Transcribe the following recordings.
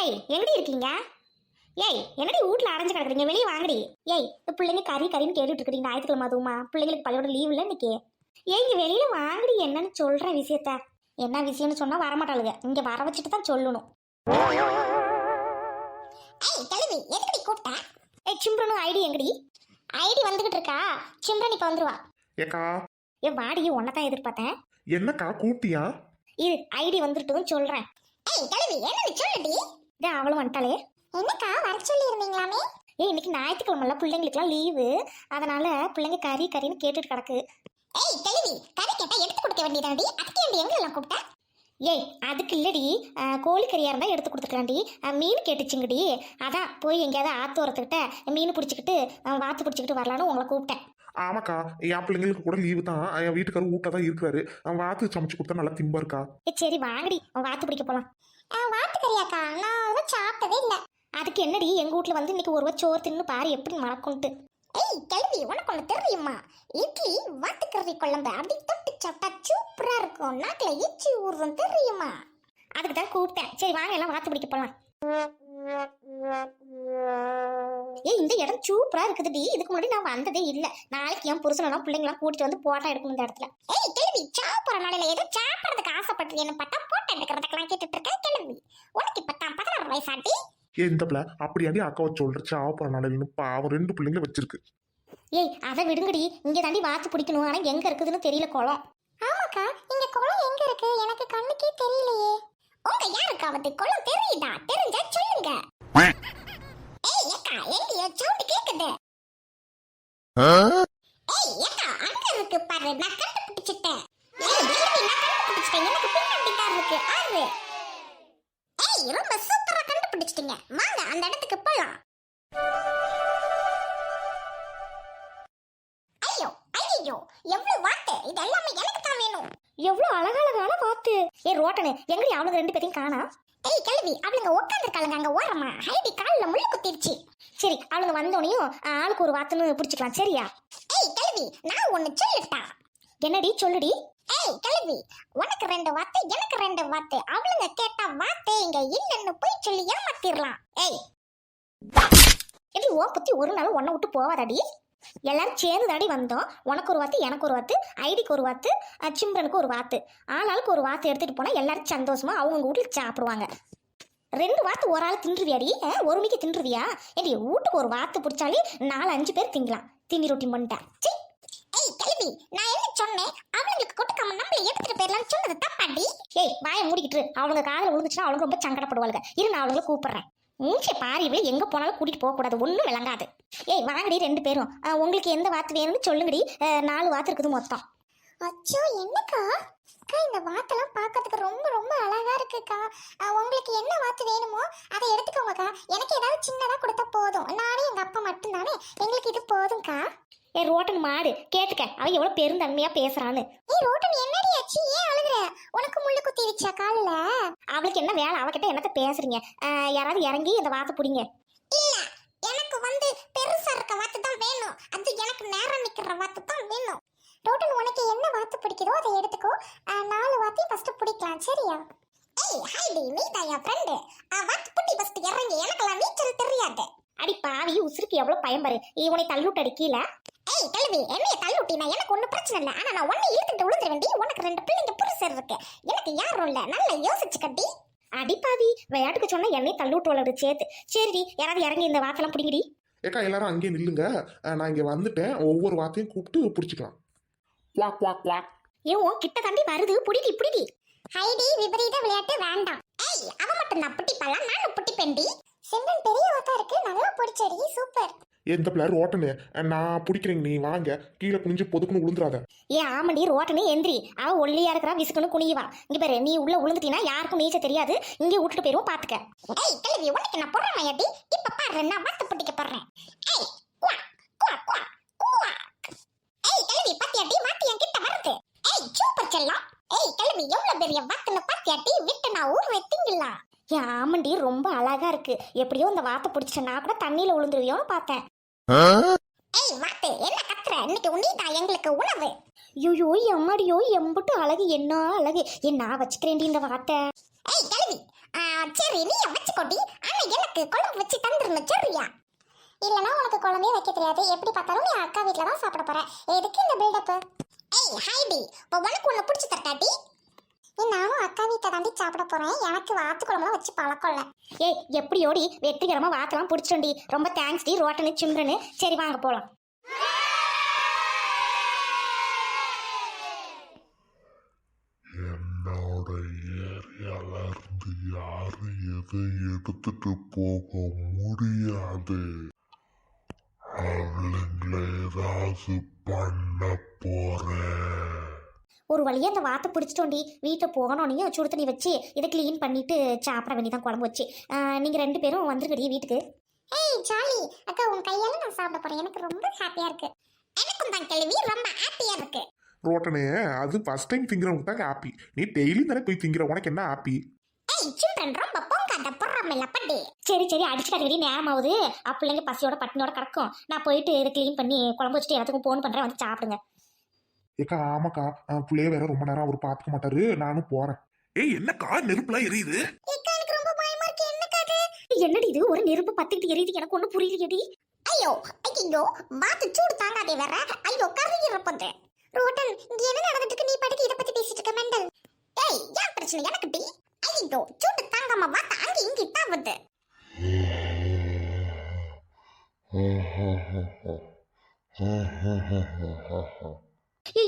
ஏய் எங்கடி இருக்கீங்க? ஏய் என்னடி வீட்ல அடைஞ்சு கிடக்குறீங்க? வெளியே வாங்கடி. ஏய் இந்த பிள்ளைங்க கறி கறின்னு கேட்டுட்டு இருக்கீங்க. ஞாயிற்றுக்கிழமை அதுவுமா பிள்ளைங்களுக்கு பள்ளியோட லீவ் இல்லை இன்னைக்கு. ஏய் இங்க வெளியில வாங்கடி, என்னன்னு சொல்ற விஷயத்த. என்ன விஷயம்னு சொன்னா வரமாட்டாளுங்க, இங்க வர வச்சுட்டு தான் சொல்லணும். ஏய் கழுவி எதுக்கடி கூப்பிட்ட? ஏய் சிம்ரனு ஐடி எங்கடி? ஐடி வந்துகிட்டு இருக்கா. சிம்ரன் இப்ப வந்துருவா. ஏக்கா ஏ வாடி, உன்னதான் எதிர்பார்த்தேன். என்னக்கா கூப்பிட்டியா? இது ஐடி வந்துட்டுன்னு சொல்றேன். ஏய் கழுவி என்னன்னு சொல்லுடி. இதே அவளும் வந்துட்டாளே. என்னக்கா வர சொல்லி இருந்தீங்களாமே? ஏய் இன்னைக்கு ஞாயிற்றுக்கிழமை பிள்ளைங்களுக்குலாம் லீவு, அதனால பிள்ளைங்க கறி கறின்னு கேட்டுட்டு கிடக்கு. ஏய் கழுவி கறி கேட்டா எடுத்து கொடுக்க வேண்டியதாண்டி, அதுக்கு ஏண்டி எங்களெல்லாம் கூப்பிட்ட? ஏய் அதுக்கு இல்லடி, கோழிக்கறியா இருந்தா எடுத்து கொடுத்துக்கலாண்டி. மீன் கேட்டுச்சுங்கடி, அதான் போய் எங்கேயாவது ஆத்தோரத்துக்கிட்ட மீன் பிடிச்சிக்கிட்டு வாத்து பிடிச்சிக்கிட்டு வரலான்னு உங்களை கூப்பிட்டேன். ஆமாக்கா, என் பிள்ளைங்களுக்கு கூட லீவு தான். என் வீட்டுக்காரர் வீட்டை தான் இருக்கிறாரு. வாத்து சமைச்சு கொடுத்தா நல்லா திம்பா இருக்கா. சரி வாங்கடி, வாத்து பிடிக்க போலாம். வாத்து கறியாக்கா? நான் சாப்பிட்டதே இல்லை. அதுக்கு என்னடி, எங்க வீட்டுல வந்து இன்னைக்கு ஒரு சோறு தின்னு பாரு எப்படி மறக்கும்ட்டு. ஏய் கல்வி உனக்கு ஒன்று தெரியுமா? இட்லி வாத்துக்கறி குழம்பு அப்படி தொட்டு சாப்பிட்டா சூப்பரா இருக்கும், நாக்கில் எச்சி ஊறும் தெரியுமா? அதுக்கு தான் கூப்பிட்டேன். சரி வாங்க எல்லாம் வாத்து பிடிக்க போலாம். ஏய் இந்த இடம் சூப்பரா இருக்குதுடி, இதுக்கு முன்னாடி நான் வந்ததே இல்ல. நாளைக்கு என் புருஷனெல்லாம் பிள்ளைங்களாம் கூட்டிட்டு வந்து போட்டோ எடுக்கணும் இந்த இடத்துல. ஏய் கேள்வி சாப்பிட்ற நாளையில ஏதோ சாப்பிட்றதுக்கு ஆசைப்பட்டு என்ன பார்த்தா போட்டோ எடுக்கிறதுக்கெல்லாம் கேட்டுட்டு இருக்கேன். கேள்வி உனக்கு இப்ப தான் 16 வயசாட்டி? இந்த பிள்ளை அப்படியாண்டி அக்காவை சொல்றச்சு ஆப்பறனால பாவம் 2 பிள்ளைங்களை வச்சிருக்கு. ஏய் அதை விடுங்கடி, இங்க தாண்டி வாத்து பிடிக்கணும். ஆனா எங்க இருக்குதுன்னு தெரியல குளம். ஆமாக்கா இங்க குளம் எங்க இருக்கு எனக்கு கண்ணுக்கே தெரியலையே. உங்க யாருக்காவது குளம் தெரியுதா? தெரிஞ்சா சொல்லுங்க. ஏய் ஏக்கா எங்கயோ சவுண்ட் கேக்குது. ஏய் ஏக்கா அங்க இருக்கு பாரு, நான் கண்டுபிடிச்சிட்டேன். ஏய் பேபி நான் கண்டுபிடிச்சிட்டேன், எனக்கு பின்னாடி தான் இருக்கு ஆறு. ஏய் ரொம்ப சூப்பரா கண்டுபிடிச்சிட்டீங்க, வாங்க அந்த இடத்துக்கு போலாம். ஐயோ ஐயோ எவ்வளவு வாத்து, இது எல்லாமே எனக்கு தான் வேணும். எவ்வளவு அழகழகான வாத்து. ஏய் ரோட்டனே எங்கடி அவளுங்க 2 பேரையும் காணா? ஏய் கல்வி அவளுங்க உட்காந்துருக்காளுங்க அங்க ஓரமா. ஹைடி கால்ல முள்ளு குத்திருச்சு. சரி அவளுங்க வந்தோனையும் ஆளுக்கு ஒரு வாத்துன்னு பிடிச்சிக்கலாம் சரியா? ஏய் கல்வி நான் ஒன்னு சொல்லிட்டா. என்னடி சொல்லுடி. ஏய் கல்வி உனக்கு 2 வாத்து எனக்கு 2 வாத்து, அவளுங்க கேட்டா வாத்தே இங்க இல்லன்னு போய் சொல்லி ஏமாத்திரலாம். ஏய் எப்படி ஓ பத்தி ஒரு நாள் ஒன்ன விட்டு போவாதாடி? எல்லாரும் சேர்ந்து தாடி வந்தோம். உனக்கு ஒரு வாத்து எனக்கு ஒரு வாத்து, ஐடிக்கு ஒரு வாத்து, சிம்ரனுக்கு ஒரு வாத்து. ஆளாளுக்கு ஒரு வாத்து எடுத்துட்டு போனா எல்லாரும் சந்தோஷமா அவங்க வீட்டுல சாப்பிடுவாங்க. 2 வாத்து ஒரு ஆள் தின்றுவியாடி? ஒரு மணிக்கு தின்றுவியா? ஏடி வீட்டுக்கு ஒரு வாத்து பிடிச்சாலே 4-5 பேர் திங்கலாம். திண்டி ரொட்டி மண்டா. ஏய் கல்வி நான் என்ன சொன்னேன்? அவங்களுக்கு கொடுக்காம நம்மள எடுத்துட்டு போயிடலாம்னு சொன்னது தப்பாடி. ஏய் வாயை மூடிக்கிட்டு, அவங்க காதுல விழுந்துச்சுன்னா அவங்க ரொம்ப சங்கடப்படுவாளுங்க. இரு நான் அவங்கள கூப்பிடுறேன். மூச்சை பாரு, இவளே எங்க போனாலும் கூட்டிட்டு போக கூடாது, ஒன்றும் விளங்காது. ஏய் வாங்கடி 2 பேரும், உங்களுக்கு எந்த வாத்து வேணும்னு சொல்லுங்கடி. 4 வாத்து இருக்குது மொத்தம். அச்சோ என்னக்கா அக்கா இந்த வாத்தெல்லாம் பார்க்கறதுக்கு ரொம்ப ரொம்ப அழகா இருக்குக்கா. உங்களுக்கு என்ன வாத்து வேணுமோ அதை எடுத்துக்கோங்கக்கா. எனக்கு ஏதாவது சின்னதா கொடுத்தா போதும், நானே எங்க அப்பா மட்டும்தானே, எங்களுக்கு இது போதும்க்கா. ஏ ரோட்டன் மாடு கேட்டுக்க, அவ எவ்வளவு பெருந்தன்மையா பேசுறான்னு. ஏய் ரோட்டன் என்னடி ஆச்சு, ஏன் அழுகுற? உனக்கு முள்ளு குத்திருச்சா கால்ல? அவளுக்கு என்ன வேலை, அவகிட்ட என்னத்த பேசுறீங்க? யாராவது இறங்கி இந்த வாத்து புடிங்க. இல்ல எனக்கு வந்து பெருசா இருக்க வாத்து தான் வேணும், அது எனக்கு நேரம் நிக்கிற வாத்து தான் வேணும். ரோட்டன் உனக்கு என்ன வாத்து பிடிக்குதோ அதை எடுத்துக்கோ. 4 வாத்தையும் ஃபர்ஸ்ட் பிடிக்கலாம் சரியா? ஏய் ஹைடி நீ தான் என் ஃப்ரெண்டு, வாத்து புட்டி ஃபர்ஸ்ட் இறங்கி, எனக்கெல்லாம் நீச்சல் தெரியாது. அடி பாவி உசுருக்கு எவ்வளவு பயம்பாரு, இவனை தள்ளுட்டு அடிக்கல. ஏய் கல்வி என்னைய தள்ளுட்டினா எனக்கு ஒன்றும் பிரச்சனை இல்லை, ஆனா நான் ஒன்னை இழுத்துட்டு விழுந்துட வேண்டி. உனக்கு 2 பிள்ளைங்க புருஷர் இருக்கு, எனக்கு யாரும் இல்லை, நல்லா யோசிச்சு கட்டி. அடிப்பாவி விளையாட்டுக்கு சொன்னா என்னை தள்ளுட்டு விளையாடு சேர்த்து. சரிடி யாராவது இறங்கி இந்த வாத்தெல்லாம் பிடிங்கடி. ஏக்கா எல்லாரும் அங்கேயே நில்லுங்க, நான் இங்க வந்துட்டேன். ஒவ்வொரு வாத்தையும் கூப்பிட்டு பிடிச்சிக்கலாம். Quack quack quack. ஏன் கிட்ட தாண்டி வருது, புடிடி புடிடி. ஹைடி விபரீத விளையாட்டு வேண்டாம். ஏய் அவ மட்டும் நான் புட்டிப்பலாம், நானும் புட்டிப்பேன்டி. சிங்கன் பெரிய வாத்தா இருக்கு, நல்லா பிடிச்சடி சூப்பர். எந்த பிள்ளை ரோட்டனு நான் பிடிக்கிறேங்க, நீ வாங்க கீழே குனிஞ்சு பொதுக்குன்னு விழுந்துடாத. ஏன் ஆமண்டி ரோட்டனே எந்திரி, அவ ஒல்லியா இருக்கிறா விசுக்குன்னு குனிவா. இங்க பாரு நீ உள்ள விழுந்துட்டீனா யாருக்கும் நீச்ச தெரியாது, இங்கே விட்டுட்டு போயிருவோம் பாத்துக்க. ஏய் கிளவி உனக்கு நான் போடுறேன் ஐயாடி, இப்ப பாரு நான் வாத்து பிடிக்க போடுறேன். ஏய் குவா குவா குவா குவா. ஏய் கிளவி பாத்தியாடி வாத்து என் கிட்ட வருது. ஏய் சூப்பர் செல்லம். ஏய் கிளவி எவ்வளவு பெரிய வாத்துன்னு பாத்தியாடி, விட்டு நான் ஊர் வைத்தீங்களா? ஏன் ஆமண்டி ரொம்ப அழகா இருக்கு, எப்படியோ இந்த வாத்தை பிடிச்சிட்டேன், நான் கூட தண்ணியில விழுந்துருவியோன்னு பார்த்தேன். ஏய் வாத்து என்ன கத்துற, இன்னைக்கு உன்னிதான் எங்களுக்கு உணவு. ஐயோ எம்மாடியோ எம்புட்டு அழகு, என்ன அழகு. நான் வச்சுக்கிறேன்டி இந்த வாத்தை. ஏய் கழுவி, சரி நீ வச்சுக்கோடி. ஆனா எனக்கு குழம்பு வச்சு தந்துருணும் சரியா? இல்லனா உனக்கு குழம்பே வைக்க தெரியாது. எப்படி பார்த்தாலும் நீ அக்கா வீட்ல தான் சாப்பிட போற. எதுக்கு இந்த பில்டப்? ஏய் ஹைடி, இப்போ உனக்கு ஒண்ணு பிடிச்சி தரட்டாடி. நானும் அக்கா வீட்டை தாண்டி சாப்பிட போறேன். எனக்கு வாத்து குழம்புலாம் வச்சு பழக்கம் இல்லை. ஏய் எப்படியோடி வெற்றிகரமா வாத்தெல்லாம் பிடிச்சோண்டி. ரொம்ப தேங்க்ஸ் டி ரோட்டனு சிம்ரனு. சரி வாங்க போலாம். என்னோட ஏரியால இருந்து யாரும் எதை எடுத்துட்டு போக முடியாது. அவளுங்களை ஏதாவது பண்ண போறேன். ஒரு வழியா அந்த வாத்தை பிடிச்சிட்டோண்டி. வீட்டில் போகணும்னு சுடு தண்ணி வச்சு இதை க்ளீன் பண்ணிட்டு சாப்பிட வேண்டியதான் குழம்பு வச்சு. நீங்க 2 பேரும் வந்துருக்கடியே வீட்டுக்கு. ஏய் ஜாலி அக்கா, உன் கையால நான் சாப்பிட போறேன். எனக்கு ரொம்ப ஹாப்பியா இருக்கு. எனக்கும் தான் கேள்வி ரொம்ப ஹாப்பியா இருக்கு. ரோட்டனே, அது ஃபர்ஸ்ட் டைம் திங்கிறவங்க தான் ஹாப்பி. நீ டெய்லி தானே போய் திங்கிற, உனக்கு என்ன ஹாப்பி? ஏய் சிம்ரன் ரொம்ப பொங்காத பொறாமல படி. சரி சரி அடிச்சுக்காதடி, நேரம் ஆகுது. பிள்ளைங்க பசியோட பட்டினியோட கிடக்கும். நான் போயிட்டு இதை க்ளீன் பண்ணி குழம்பு வச்சுட்டு எல்லாத்துக்கும் போன் பண்றேன், வந்து சாப்பிடுங்க. ஏக்கா ஆமாக்கா, பிள்ளைய வேற ரொம்ப நேரம் அவர் பார்த்துக்க மாட்டாரு, நானும் போறேன். ஏய் என்னக்கா நெருப்புலாம் எரியுது? எனக்கு ரொம்ப பயமா இருக்கு. என்னடி இது ஒரு நெருப்பு பத்திக்கிட்டு எரியுது? எனக்கு ஒண்ணு புரியலையடி. ஐயோ ஐயோ வாத்து சூடு தாங்காதே வேற. ஐயோ கறி இருப்பது. ரோட்டன் இங்க என்ன நடந்துட்டு? நீ படுத்து இத பத்தி பேசிட்டு இருக்க மெண்டல். ஏய் ஏன் பிரச்சனை எனக்கு டி? ஐயோ சூடு தாங்காம வாத்து அங்க இங்க தாவுது.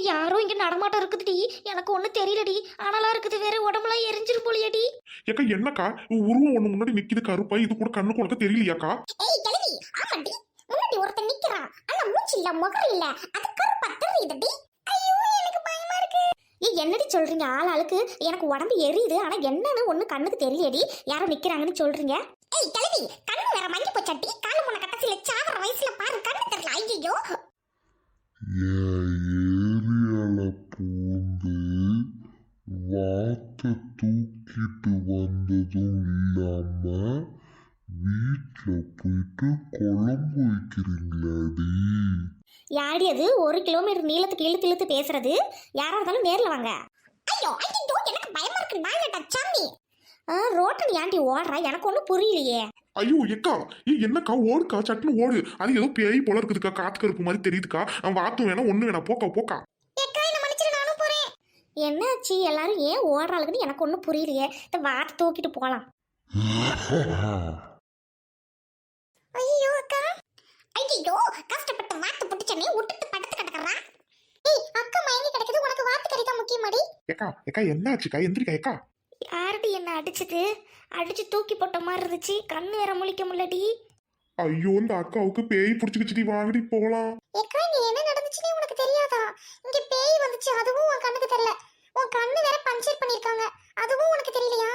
யாரோ இங்க நடமாட்டம் இருக்குதுடி. எனக்கு ஒண்ணு தெரியலடி. ஆனாலா இருக்குது வேற, உடம்புலாம் எரிஞ்சிரும் போலியடி. ஏக்கா என்னக்கா உருவம் ஒண்ணு முன்னாடி நிக்குது கருப்பா, இது கூட கண்ணுக்கு உனக்கு தெரியலையாக்கா? ஏய் கிழவி, ஆமாடி முன்னாடி ஒருத்தன் நிக்கிறான். ஆனா மூச்சு இல்ல முகம் இல்ல, அது கருப்பா தெரியுதுடி. ஐயோ எனக்கு பயமா இருக்கு. ஏய் என்னடி சொல்றீங்க? ஆளுக்கு எனக்கு உடம்பு எரியுது, ஆனா என்னன்னு ஒண்ணு கண்ணுக்கு தெரியலடி. யாரோ நிக்கிறாங்கன்னு சொல்றீங்க. ஏய் கிழவி, கண்ணு வேற மங்கி போச்சாடி. கால முன கட்டசில சாவற வயசுல பாரு கண்ணு தெரியல. ஐயோ ஏரியால பூந்து வாத்தை தூக்கிட்டு வந்ததும் இல்லாம வீட்டுல போயிட்டு குழம்பு வைக்கிறீங்களாடி? யாடி அது 1 கிலோமீட்டர் நீளத்துக்கு இழுத்து இழுத்து பேசுறது? யாரா இருந்தாலும் நேர்ல வாங்க. ஐயோ ஐயோ எனக்கு பயமா இருக்கு. நாயடா சாமி. ரோட்டன் ஏன்டி ஓடுறா? எனக்கு ஒன்றும் புரியலையே. ஐயோ எக்கா, என்னக்கா ஓடுக்கா, சட்டுன்னு ஓடு. அது ஏதோ பேய் போல இருக்குதுக்கா, காத்து கருப்பு மாதிரி தெரியுதுக்கா. வாத்தும் வேணா ஒண்ணு வேணா, போக்கா போக்கா. என்னாச்சு? எல்லாரும் ஏன் ஓடுறாளுன்னு எனக்கு ஒன்றும் புரியலையே. இந்த வாத்தை தூக்கிட்டு போகலாம். ஐயோ அக்கா, ஐயோ கஷ்டப்பட்டு வாத்து பிடிச்சனே விட்டுட்டு படுத்து கிடக்குறா. ஏய் அக்கா மயங்கி கிடக்குது. உனக்கு வாத்து கறி தான் முக்கியமாடி. ஏக்கா ஏக்கா என்னாச்சுக்கா? எந்திரிக்கா ஏக்கா. யாரடி என்ன அடிச்சது? அடிச்சு தூக்கி போட்ட மாதிரி இருந்துச்சு. கண்ணு வேற முழிக்க முடியலடி. ஐயோ இந்த அக்காவுக்கு பேய் பிடிச்சிக்கிச்சுடி, வாங்கடி போலாம். ஏக்கா இங்க என்ன நடந்துச்சுன்னு உனக்கு தெரியாதா? இங்க பேய் வந்துச்சு, அதுவும் உன் கண்ணுக்கு தெரியல. உன் கண்ணு வேற பஞ்சர் பண்ணிருக்காங்க, அதுவும் உனக்கு தெரியலையா?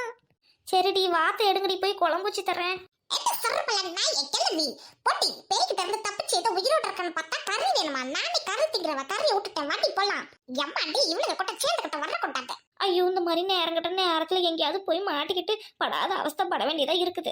சரிடி வாத்தை எடுங்கடி, போய் குழம்பு வச்சு தரேன். ஐயோ இந்த மாதிரி நேரங்கட்ட நேரத்துல எங்கேயாவது போய் மாட்டிக்கிட்டு படாத அவஸ்தை பட வேண்டியதா இருக்குது.